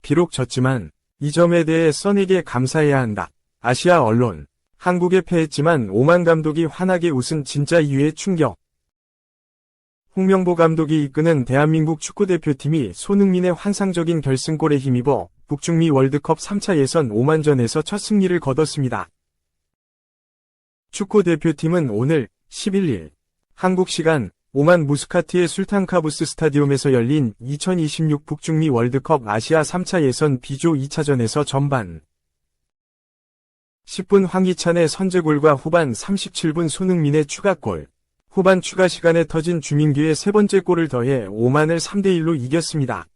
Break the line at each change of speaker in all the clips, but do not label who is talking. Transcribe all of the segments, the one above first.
비록 졌지만 이 점에 대해 선에게 감사해야 한다. 아시아 언론. 한국에 패했지만 오만 감독이 환하게 웃은 진짜 이유의 충격. 홍명보 감독이 이끄는 대한민국 축구대표팀이 손흥민의 환상적인 결승골에 힘입어 북중미 월드컵 3차 예선 오만전에서 첫 승리를 거뒀습니다. 축구대표팀은 오늘 11일 한국 시간 오만 무스카트의 술탄카부스 스타디움에서 열린 2026 북중미 월드컵 아시아 3차 예선 B조 2차전에서 전반 10분 황희찬의 선제골과 후반 37분 손흥민의 추가골, 후반 추가 시간에 터진 주민규의 세 번째 골을 더해 오만을 3대1로 이겼습니다.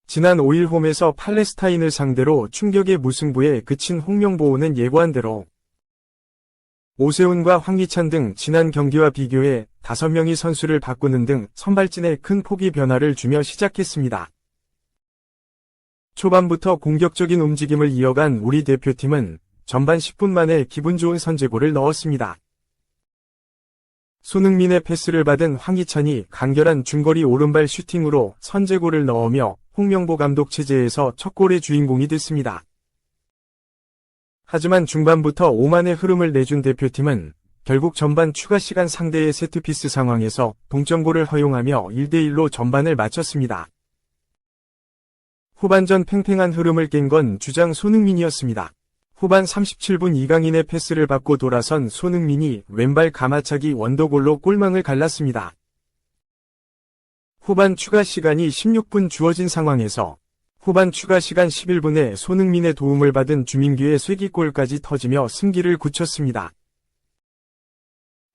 지난 5일 홈에서 팔레스타인을 상대로 충격의 무승부에 그친 홍명보는 예고한 대로 오세훈과 황희찬 등 지난 경기와 비교해 5명의 선수를 바꾸는 등 선발진에 큰 폭의 변화를 주며 시작했습니다. 초반부터 공격적인 움직임을 이어간 우리 대표팀은 전반 10분 만에 기분 좋은 선제골을 넣었습니다. 손흥민의 패스를 받은 황희찬이 간결한 중거리 오른발 슈팅으로 선제골을 넣으며 홍명보 감독 체제에서 첫 골의 주인공이 됐습니다. 하지만 중반부터 오만의 흐름을 내준 대표팀은 결국 전반 추가 시간 상대의 세트피스 상황에서 동점골을 허용하며 1대1로 전반을 마쳤습니다. 후반전 팽팽한 흐름을 깬 건 주장 손흥민이었습니다. 후반 37분 이강인의 패스를 받고 돌아선 손흥민이 왼발 가마차기 원더골로 골망을 갈랐습니다. 후반 추가 시간이 16분 주어진 상황에서 후반 추가 시간 11분에 손흥민의 도움을 받은 주민규의 쐐기골까지 터지며 승기를 굳혔습니다.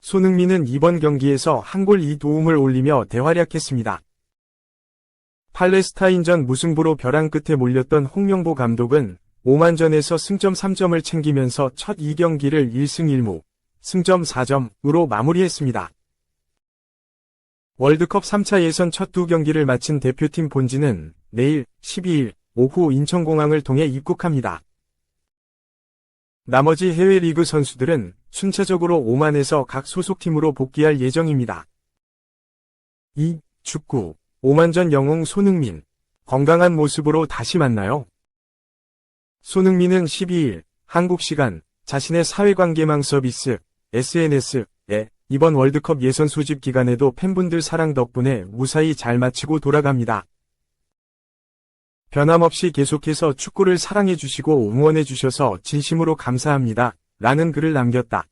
손흥민은 이번 경기에서 한 골 2도움을 올리며 대활약했습니다. 팔레스타인전 무승부로 벼랑 끝에 몰렸던 홍명보 감독은 오만전에서 승점 3점을 챙기면서 첫 2경기를 1승 1무, 승점 4점으로 마무리했습니다. 월드컵 3차 예선 첫 2경기를 마친 대표팀 본진은 내일 12일 오후 인천공항을 통해 입국합니다. 나머지 해외 리그 선수들은 순차적으로 오만에서 각 소속팀으로 복귀할 예정입니다. 2. 축구. 오만전 영웅 손흥민. 건강한 모습으로 다시 만나요. 손흥민은 12일 한국 시간 자신의 사회관계망 서비스 SNS에 이번 월드컵 예선 소집 기간에도 팬분들 사랑 덕분에 무사히 잘 마치고 돌아갑니다. 변함없이 계속해서 축구를 사랑해주시고 응원해주셔서 진심으로 감사합니다. 라는 글을 남겼다.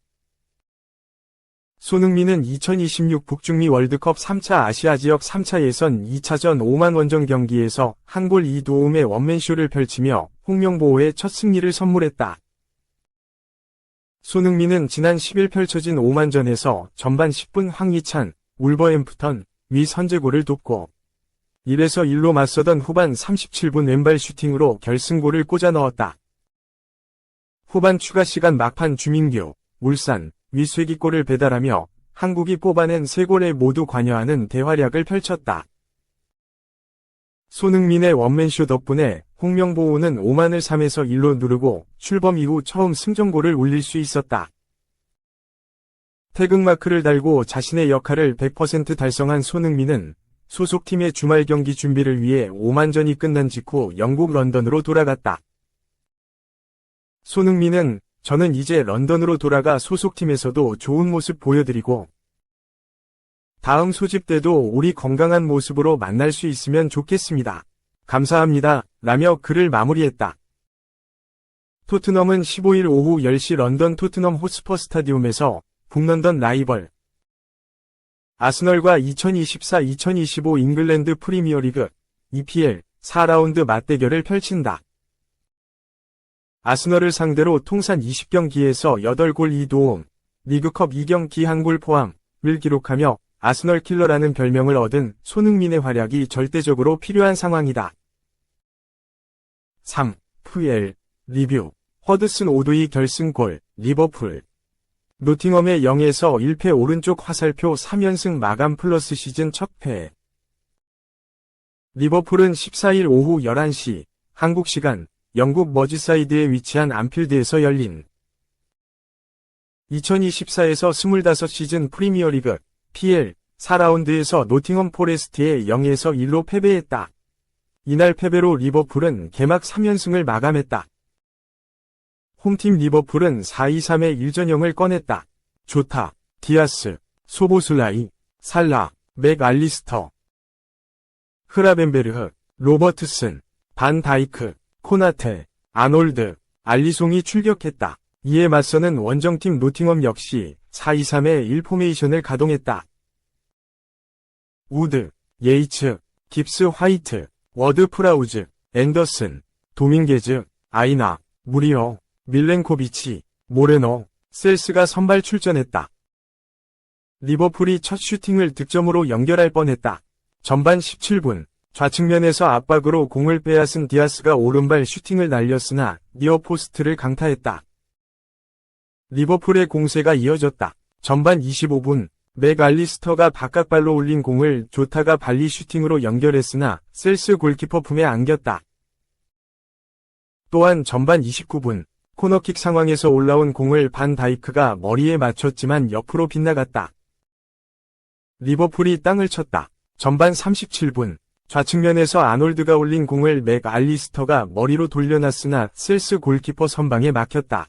손흥민은 2026 북중미 월드컵 3차 아시아 지역 3차 예선 2차전 오만 원정 경기에서 한 골 2도움의 원맨쇼를 펼치며 홍명보의 첫 승리를 선물했다. 손흥민은 지난 10일 펼쳐진 오만전에서 전반 10분 황희찬, 울버햄프턴 위 선제골을 돕고 1에서 1로 맞서던 후반 37분 왼발 슈팅으로 결승골을 꽂아 넣었다. 후반 추가 시간 막판 주민규, 울산, 위 쐐기골을 배달하며 한국이 뽑아낸 3골에 모두 관여하는 대활약을 펼쳤다. 손흥민의 원맨쇼 덕분에 홍명보는 오만을 3에서 1로 누르고 출범 이후 처음 승전골을 올릴 수 있었다. 태극마크를 달고 자신의 역할을 100% 달성한 손흥민은 소속팀의 주말 경기 준비를 위해 오만전이 끝난 직후 영국 런던으로 돌아갔다. 손흥민은 저는 이제 런던으로 돌아가 소속팀에서도 좋은 모습 보여드리고 다음 소집 때도 우리 건강한 모습으로 만날 수 있으면 좋겠습니다. 감사합니다. 라며 글을 마무리했다. 토트넘은 15일 오후 10시 런던 토트넘 호스퍼 스타디움에서 북런던 라이벌 아스널과 2024-2025 잉글랜드 프리미어리그 EPL 4라운드 맞대결을 펼친다. 아스널을 상대로 통산 20경기에서 8골 2도움, 리그컵 2경기 1골 포함을 기록하며 아스널 킬러라는 별명을 얻은 손흥민의 활약이 절대적으로 필요한 상황이다. 3. FPL 리뷰 허드슨 오도이 결승골 리버풀 노팅엄의 0에서 1패 오른쪽 화살표 3연승 마감 플러스 시즌 첫 패. 리버풀은 14일 오후 11시 한국 시간 영국 머지사이드에 위치한 안필드에서 열린 2024에서 25시즌 프리미어리그 PL 4라운드에서 노팅엄 포레스트에 0에서 1로 패배했다. 이날 패배로 리버풀은 개막 3연승을 마감했다. 홈팀 리버풀은 4-2-3의 1전형을 꺼냈다. 조타, 디아스, 소보슬라이, 살라, 맥알리스터, 흐라벤베르흐, 로버트슨, 반 다이크, 코나테, 아놀드, 알리송이 출격했다. 이에 맞서는 원정팀 노팅엄 역시 4-2-3의 1 포메이션을 가동했다. 우드, 예이츠, 깁스 화이트, 워드 프라우즈, 앤더슨, 도밍게즈, 아이나, 무리어, 밀렌코비치, 모레노, 셀스가 선발 출전했다. 리버풀이 첫 슈팅을 득점으로 연결할 뻔했다. 전반 17분, 좌측면에서 압박으로 공을 빼앗은 디아스가 오른발 슈팅을 날렸으나 니어포스트를 강타했다. 리버풀의 공세가 이어졌다. 전반 25분, 맥알리스터가 바깥발로 올린 공을 조타가 발리 슈팅으로 연결했으나 셀스 골키퍼 품에 안겼다. 또한 전반 29분, 코너킥 상황에서 올라온 공을 반 다이크가 머리에 맞췄지만 옆으로 빗나갔다. 리버풀이 땅을 쳤다. 전반 37분, 좌측면에서 아놀드가 올린 공을 맥알리스터가 머리로 돌려놨으나 셀스 골키퍼 선방에 막혔다.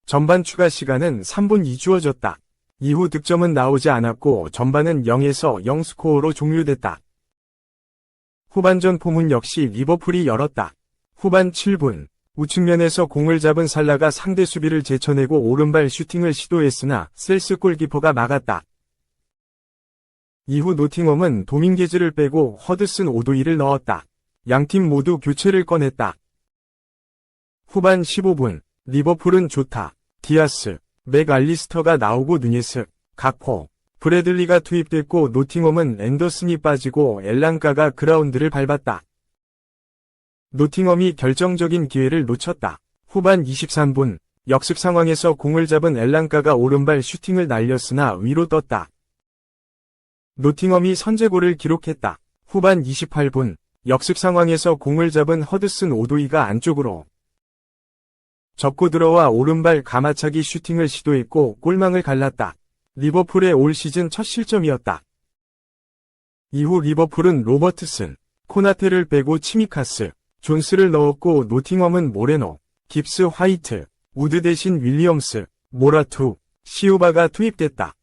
전반 추가 시간은 3분이 주어졌다. 이후 득점은 나오지 않았고 전반은 0에서 0 스코어로 종료됐다. 후반전 포문 역시 리버풀이 열었다. 후반 7분, 우측면에서 공을 잡은 살라가 상대 수비를 제쳐내고 오른발 슈팅을 시도했으나 셀스 골키퍼가 막았다. 이후 노팅엄은 도밍게즈를 빼고 허드슨 오도이를 넣었다. 양팀 모두 교체를 꺼냈다. 후반 15분, 리버풀은 조타, 디아스, 맥알리스터가 나오고 누니스, 각포, 브래들리가 투입됐고 노팅엄은 앤더슨이 빠지고 엘랑카가 그라운드를 밟았다. 노팅엄이 결정적인 기회를 놓쳤다. 후반 23분, 역습 상황에서 공을 잡은 엘랑카가 오른발 슈팅을 날렸으나 위로 떴다. 노팅엄이 선제골을 기록했다. 후반 28분, 역습 상황에서 공을 잡은 허드슨 오도이가 안쪽으로 접고 들어와 오른발 가마차기 슈팅을 시도했고 골망을 갈랐다. 리버풀의 올 시즌 첫 실점이었다. 이후 리버풀은 로버트슨, 코나테를 빼고 치미카스, 존스를 넣었고 노팅엄은 모레노, 깁스 화이트, 우드 대신 윌리엄스, 모라투, 시우바가 투입됐다.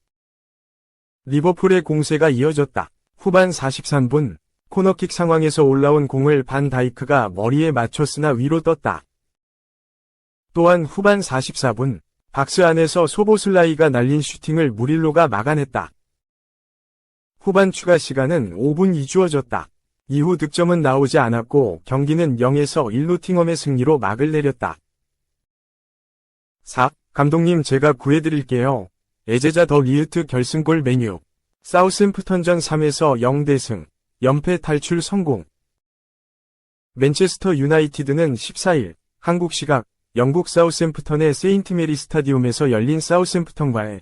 리버풀의 공세가 이어졌다. 후반 43분, 코너킥 상황에서 올라온 공을 반 다이크가 머리에 맞췄으나 위로 떴다. 또한 후반 44분, 박스 안에서 소보슬라이가 날린 슈팅을 무릴로가 막아냈다. 후반 추가 시간은 5분이 주어졌다. 이후 득점은 나오지 않았고 경기는 0에서 1 노팅엄의 승리로 막을 내렸다. 4. 감독님 제가 구해드릴게요. 에제자 더 리흐트 결승골 메뉴. 사우샘프턴전 3에서 0대승, 연패 탈출 성공. 맨체스터 유나이티드는 14일, 한국 시각, 영국 사우샘프턴의 세인트 메리 스타디움에서 열린 사우샘프턴과의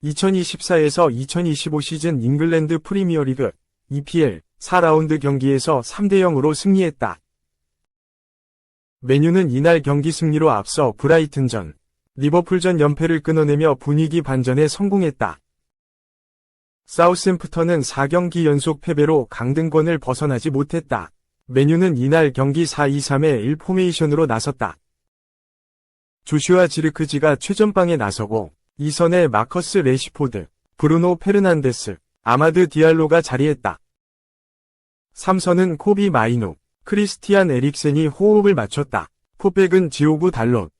2024에서 2025 시즌 잉글랜드 프리미어리그 EPL 4라운드 경기에서 3대0으로 승리했다. 맨유는 이날 경기 승리로 앞서 브라이튼전, 리버풀전 연패를 끊어내며 분위기 반전에 성공했다. 사우샘프턴은 4경기 연속 패배로 강등권을 벗어나지 못했다. 맨유는 이날 경기 4-2-3의 1 포메이션으로 나섰다. 조슈아 지르크지가 최전방에 나서고 2선에 마커스 레시포드, 브루노 페르난데스, 아마드 디알로가 자리했다. 3선은 코비 마이누, 크리스티안 에릭센이 호흡을 맞췄다. 포백은 지오구 달롯,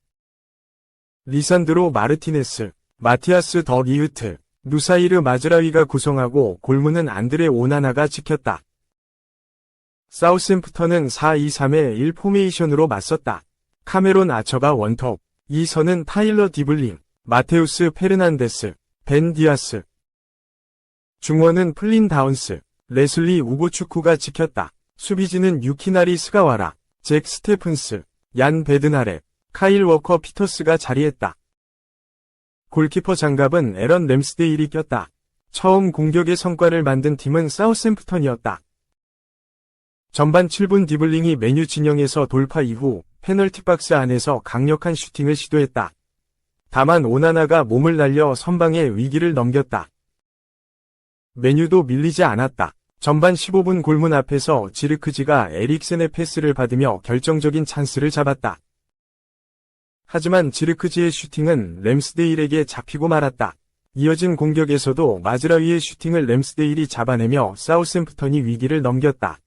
리산드로 마르티네스, 마티아스 더 리흐트, 누사이르 마즈라위가 구성하고 골문은 안드레 오나나가 지켰다. 사우샘프턴은 4-2-3의 1 포메이션으로 맞섰다. 카메론 아처가 원톱, 2선은 타일러 디블링, 마테우스 페르난데스, 벤 디아스. 중원은 플린 다운스, 레슬리 우고추쿠가 지켰다. 수비진은 유키나리 스가와라, 잭 스테픈스, 얀 베드나레, 카일 워커 피터스가 자리했다. 골키퍼 장갑은 에런 램스데일이 꼈다. 처음 공격의 성과를 만든 팀은 사우샘프턴이었다. 전반 7분 디블링이 맨유 진영에서 돌파 이후 페널티 박스 안에서 강력한 슈팅을 시도했다. 다만 오나나가 몸을 날려 선방에 위기를 넘겼다. 맨유도 밀리지 않았다. 전반 15분 골문 앞에서 지르크지가 에릭센의 패스를 받으며 결정적인 찬스를 잡았다. 하지만 지르크지의 슈팅은 램스데일에게 잡히고 말았다. 이어진 공격에서도 마즈라위의 슈팅을 램스데일이 잡아내며 사우샘프턴이 위기를 넘겼다.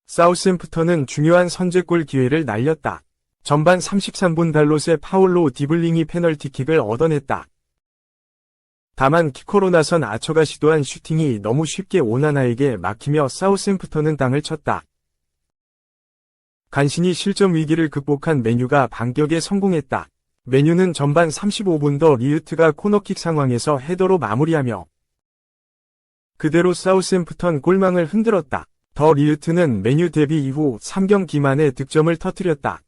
사우샘프턴은 중요한 선제골 기회를 날렸다. 전반 33분 달롯의 파울로 디블링이 페널티킥을 얻어냈다. 다만 키커로 나선 아처가 시도한 슈팅이 너무 쉽게 오나나에게 막히며 사우샘프턴은 땅을 쳤다. 간신히 실점 위기를 극복한 맨유가 반격에 성공했다. 맨유는 전반 35분 더 리우트가 코너킥 상황에서 헤더로 마무리하며 그대로 사우샘프턴 골망을 흔들었다. 더 리우트는 맨유 데뷔 이후 3경기 만에 득점을 터뜨렸다.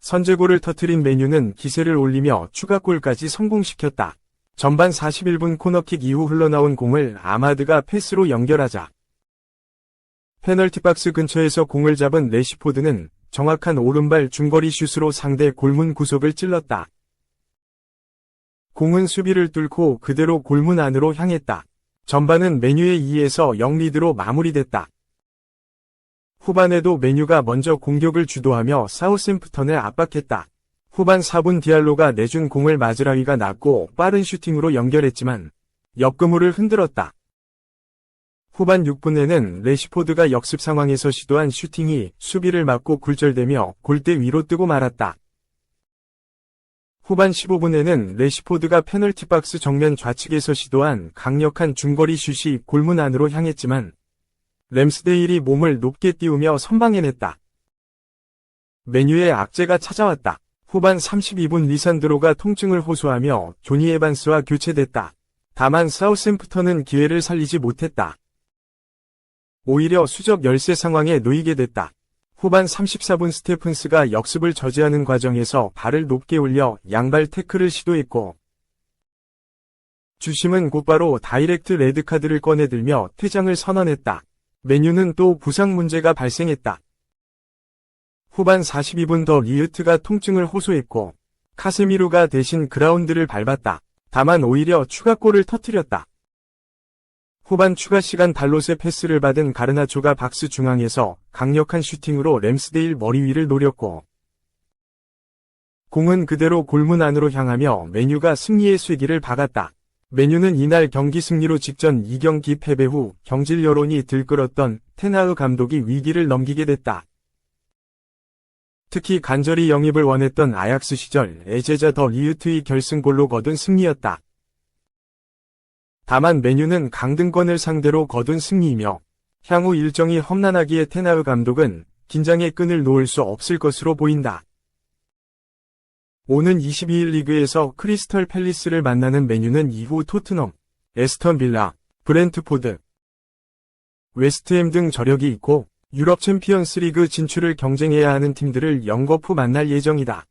선제골을 터뜨린 맨유는 기세를 올리며 추가골까지 성공시켰다. 전반 41분 코너킥 이후 흘러나온 공을 아마드가 패스로 연결하자 페널티 박스 근처에서 공을 잡은 레시포드는 정확한 오른발 중거리 슛으로 상대 골문 구석을 찔렀다. 공은 수비를 뚫고 그대로 골문 안으로 향했다. 전반은 맨유의 2에서 0 리드로 마무리됐다. 후반에도 맨유가 먼저 공격을 주도하며 사우샘프턴을 압박했다. 후반 4분 디알로가 내준 공을 마즈라위가 놨고 빠른 슈팅으로 연결했지만 옆그물을 흔들었다. 후반 6분에는 레시포드가 역습 상황에서 시도한 슈팅이 수비를 막고 굴절되며 골대 위로 뜨고 말았다. 후반 15분에는 레시포드가 페널티 박스 정면 좌측에서 시도한 강력한 중거리 슛이 골문 안으로 향했지만 램스데일이 몸을 높게 띄우며 선방해냈다. 맨유의 악재가 찾아왔다. 후반 32분 리산드로가 통증을 호소하며 조니 에반스와 교체됐다. 다만 사우샘프턴은 기회를 살리지 못했다. 오히려 수적 열세 상황에 놓이게 됐다. 후반 34분 스테픈스가 역습을 저지하는 과정에서 발을 높게 올려 양발 태클을 시도했고 주심은 곧바로 다이렉트 레드카드를 꺼내들며 퇴장을 선언했다. 맨유는 또 부상 문제가 발생했다. 후반 42분 더 리우트가 통증을 호소했고 카세미루가 대신 그라운드를 밟았다. 다만 오히려 추가골을 터뜨렸다. 후반 추가 시간 달롯의 패스를 받은 가르나초가 박스 중앙에서 강력한 슈팅으로 램스데일 머리 위를 노렸고 공은 그대로 골문 안으로 향하며 맨유가 승리의 쐐기를 박았다. 맨유는 이날 경기 승리로 직전 2경기 패배 후 경질 여론이 들끓었던 테나흐 감독이 위기를 넘기게 됐다. 특히 간절히 영입을 원했던 아약스 시절 에제자 더 리우트의 결승골로 거둔 승리였다. 다만 맨유는 강등권을 상대로 거둔 승리이며 향후 일정이 험난하기에 테나흐 감독은 긴장의 끈을 놓을 수 없을 것으로 보인다. 오는 22일 리그에서 크리스털 팰리스를 만나는 맨유는 이후 토트넘, 에스턴 빌라, 브렌트포드, 웨스트햄 등 저력이 있고 유럽 챔피언스 리그 진출을 경쟁해야 하는 팀들을 연거푸 만날 예정이다.